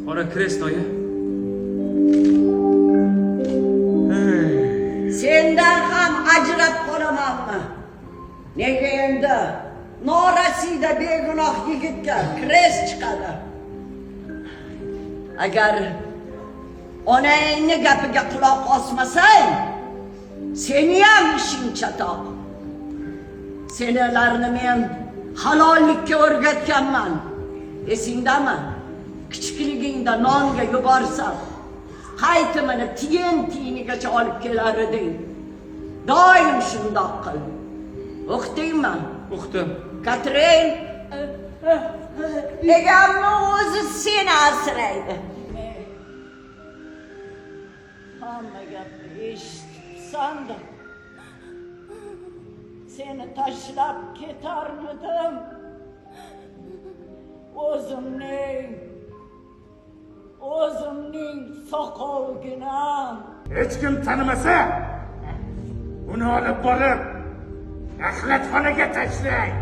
Qora kresloya. Sendan ham ajrab qolamanmi? Nega endi norasida begunoh yigitga kres chiqadi? Agar onangni gapiga quloq osmasang, seni ham ishing chatoq. Senelarni men halollikka o'rgatganman. Esingdami? Kichikligingda nonga yuborsam, qaytimini tiyin-tiyinigacha olib kelar eding. Doim shundoq qil. O'qitdingmi? O'qitdim. Katrin, egamni o'zi seni asraydi. Hamma gapni eshitibsan-da. Seni tashlab ketarmidim? O'zimning soqovginam. Hech kim tanimasa, uni olib borib, axlatxonaga tashlang.